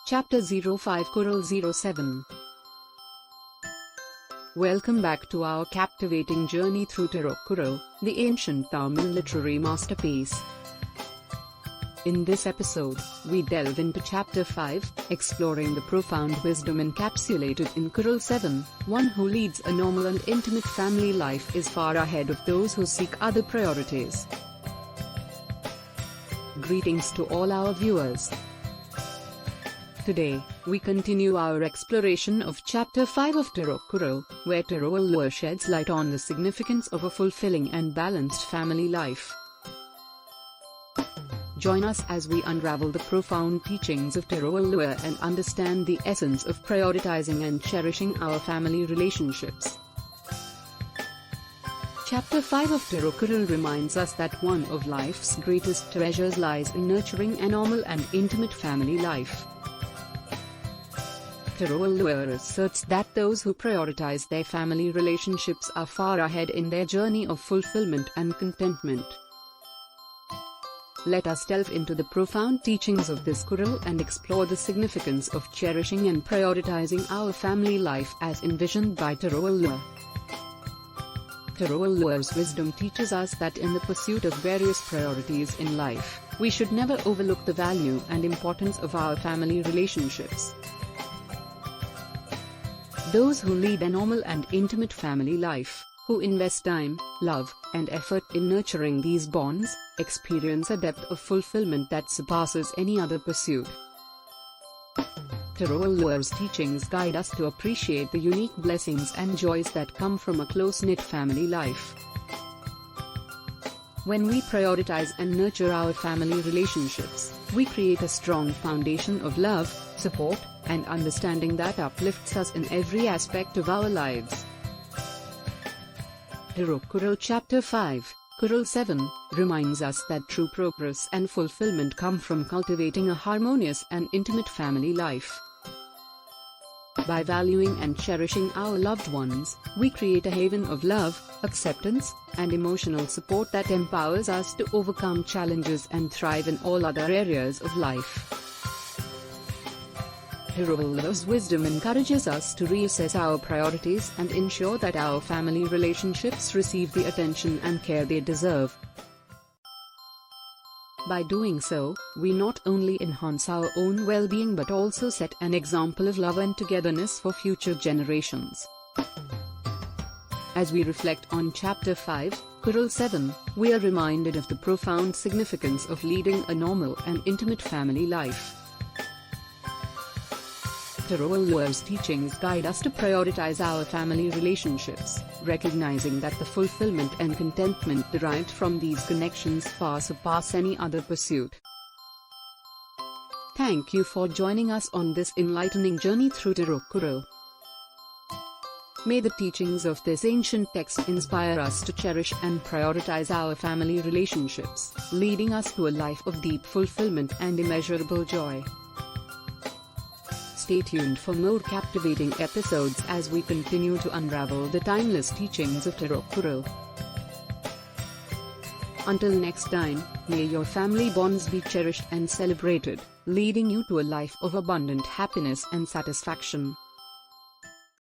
Chapter 05 Kural 07. Welcome back to our captivating journey through Thirukkural, the ancient Tamil literary masterpiece. In this episode, we delve into Chapter 5, exploring the profound wisdom encapsulated in Kural 7. One who leads a normal and intimate family life is far ahead of those who seek other priorities. Greetings to all our viewers. Today, we continue our exploration of Chapter 5 of Thirukkural, where Thirukkural sheds light on the significance of a fulfilling and balanced family life. Join us as we unravel the profound teachings of Thirukkural and understand the essence of prioritizing and cherishing our family relationships. Chapter 5 of Thirukkural reminds us that one of life's greatest treasures lies in nurturing a normal and intimate family life. Thirukkural asserts that those who prioritize their family relationships are far ahead in their journey of fulfillment and contentment. Let us delve into the profound teachings of this Kural and explore the significance of cherishing and prioritizing our family life as envisioned by Thirukkural. Thirukkural's wisdom teaches us that in the pursuit of various priorities in life, we should never overlook the value and importance of our family relationships. Those who lead a normal and intimate family life, who invest time, love, and effort in nurturing these bonds, experience a depth of fulfillment that surpasses any other pursuit. Thirukkural's teachings guide us to appreciate the unique blessings and joys that come from a close-knit family life. When we prioritize and nurture our family relationships, we create a strong foundation of love, support, and understanding that uplifts us in every aspect of our lives. Thirukkural Chapter 5, Kural 7, reminds us that true progress and fulfillment come from cultivating a harmonious and intimate family life. By valuing and cherishing our loved ones, we create a haven of love, acceptance, and emotional support that empowers us to overcome challenges and thrive in all other areas of life. Thirukkural's wisdom encourages us to reassess our priorities and ensure that our family relationships receive the attention and care they deserve. By doing so, we not only enhance our own well-being but also set an example of love and togetherness for future generations. As we reflect on Chapter 5, Kural 7, we are reminded of the profound significance of leading a normal and intimate family life. Thirukkural's teachings guide us to prioritize our family relationships, recognizing that the fulfillment and contentment derived from these connections far surpass any other pursuit. Thank you for joining us on this enlightening journey through Thirukkural. May the teachings of this ancient text inspire us to cherish and prioritize our family relationships, leading us to a life of deep fulfillment and immeasurable joy. Stay tuned for more captivating episodes as we continue to unravel the timeless teachings of Thirukkural. Until next time, may your family bonds be cherished and celebrated, leading you to a life of abundant happiness and satisfaction.